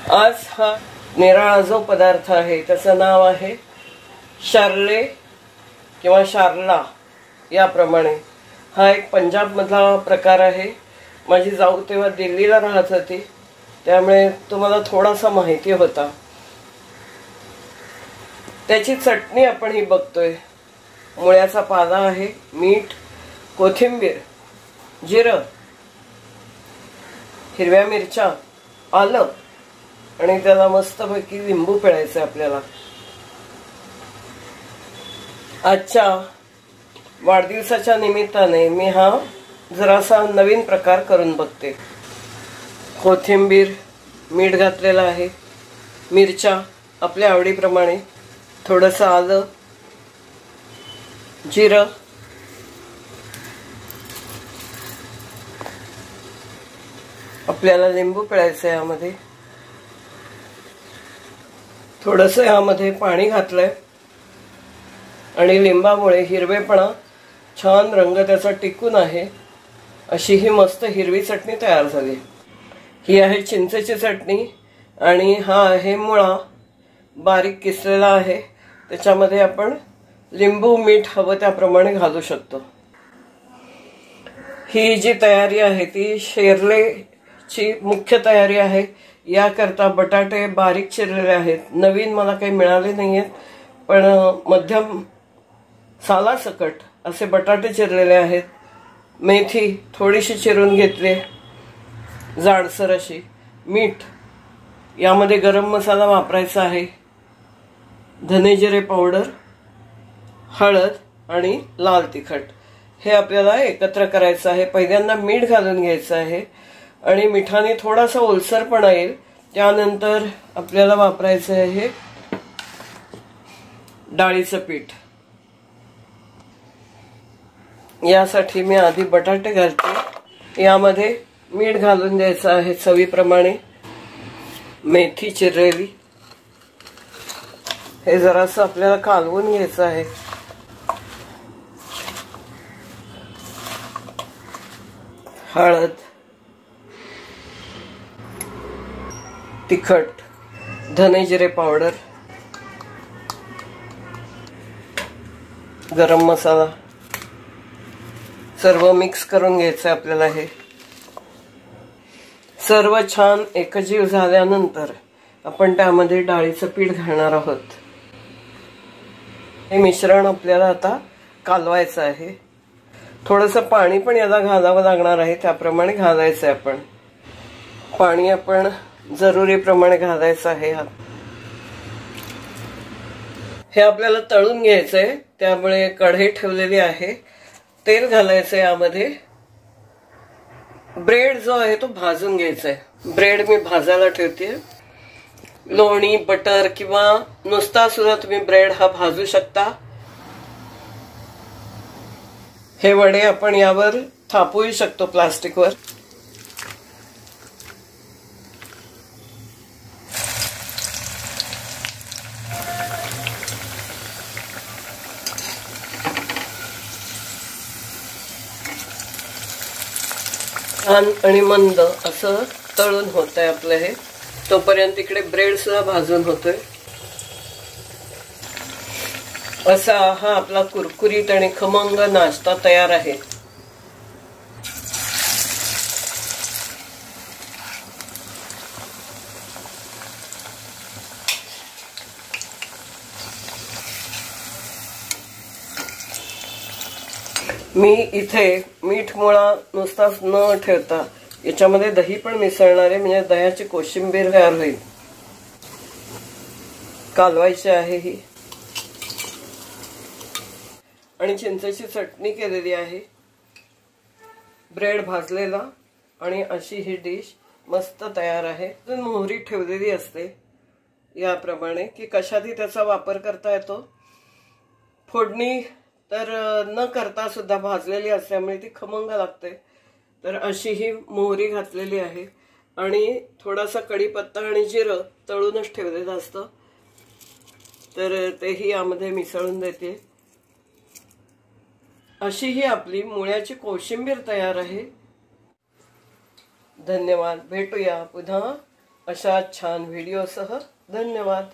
आज हा निराळा जो पदार्थ आहे त्याचं नाव आहे शार्ले किंवा शार्ला याप्रमाणे। हा एक पंजाब मधला प्रकार आहे। माझी जाऊ तेव्हा दिल्लीला राहत होती त्यामुळे तुम्हाला थोडासा माहिती होता। त्याची चटणी आपण ही बघतोय। मुळ्याचा पाला आहे, मीठ, कोथिंबीर, जिरं, हिरव्या मिरच्या, आलं आणि त्याला मस्तपैकी लिंबू पिळायचं आपल्याला। आजच्या वाढदिवसाच्या निमित्ताने मी हा जरासा नवीन प्रकार करून बघते। कोथिंबीर, मीठ घातलेलं आहे, मिरच्या आपल्या आवडीप्रमाणे, थोडंसं आलं, जिरं, आपल्याला लिंबू पिळायचं आहे यामध्ये, थोडंसं यामध्ये पाणी घातलंय आणि लिंबामुळे हिरवेपणा छान रंग त्याचा टिकून आहे। अशी ही मस्त हिरवी चटणी तयार झाली। ही आहे चिंचेची चटणी आणि हा आहे मुळा बारीक किसलेला आहे। त्याच्यामध्ये आपण लिंबू, मीठ हवं त्याप्रमाणे घालू शकतो। ही जी तयारी आहे ती शेरलेची मुख्य तयारी आहे। याकरता बटाटे बारीक चिरलेले आहेत, नवीन मला काही मिळाले नाहीयेत, पण मध्यम सालासकट असे बटाटे चिरलेले आहेत। मेथी थोडीशी चिरून घेतली जाडसर अशी, मीठ, यामध्ये गरम मसाला वापरायचा आहे, धने जिरे पावडर, हळद आणि लाल तिखट हे आपल्याला एकत्र करायचं आहे। पहिल्यांदा मीठ घालून घ्यायचं आहे आणि मिठाने थोडासा ओलसरपणा येईल, त्यानंतर आपल्याला वापरायचं आहे डाळीचं पीठ। यासाठी मी आधी बटाटे घालते, यामध्ये मीठ घालून द्यायचं आहे चवीप्रमाणे, मेथी चिरलेली, हे जरासं आपल्याला कालवून घ्यायचं आहे। हळद, तिखट, धने जिरे पावडर, गरम मसाला सर्व मिक्स करून घ्यायचं आपल्याला। हे सर्व छान एकजीव झाल्यानंतर आपण त्यामध्ये डाळीचं पीठ घालणार आहोत। हे मिश्रण आपल्याला आता कालवायचं आहे। थोडंसं पाणी पण याला घालावं लागणार आहे, त्याप्रमाणे घालायचं आहे आपण। पाणी आपण जरुरीप्रमाणे घालायचं आहे। हे आपल्याला तळून घ्यायचंय, त्यामुळे कढई ठेवलेली आहे, तेल घालायचंय यामध्ये। ब्रेड जो आहे तो भाजून घ्यायचा आहे। ब्रेड मी भाजायला ठेवते। लोणी, बटर किंवा नुसता सुद्धा तुम्ही ब्रेड हा भाजू शकता। हे वडे आपण यावर थापूही शकतो प्लास्टिकवर। छान आणि मंद असं तळून होत आहे आपलं हे, तोपर्यंत इकडे ब्रेड सुद्धा भाजून होतोय। असा हा आपला कुरकुरीत आणि खमंग नाश्ता तयार आहे। मी इथे मीठ मुळा नुसताच न ठेवता याच्यामध्ये दही पण मिसळणार आहे, म्हणजे दह्याची कोशिंबीर तयार होईल। कालवायची आहे ही आणि चिंचेची चटणी केलेली आहे, ब्रेड भाजलेला आणि अशी ही डिश मस्त तयार आहे। मोहरी ठेवलेली असते याप्रमाणे की कशातही त्याचा वापर करता येतो। फोडणी तर न करता सुद्धा भाजलेली असल्यामुळे ती खमंग लागते। तर अशी ही मोहरी घातलेली आहे आणि थोडासा कढीपत्ता आणि जिरं तळूनच ठेवलेलं असतं, तर तेही यामध्ये मिसळून देते। अशी ही आपली मुळ्याची कोशिंबीर तयार आहे। धन्यवाद, भेटूया पुन्हा अशा छान व्हिडिओसह धन्यवाद.